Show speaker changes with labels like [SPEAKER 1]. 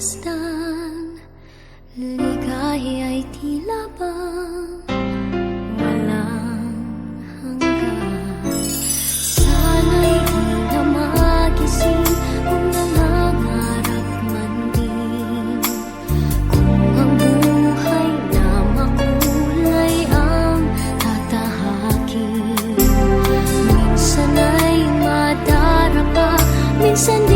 [SPEAKER 1] pagmasdan, ligaya ay tila bang walang hanggan. Sana'y di na magising kung nangangarap man din, kung ang buhay na makulay ang tatahakin. Minsan ay madarapa, minsan di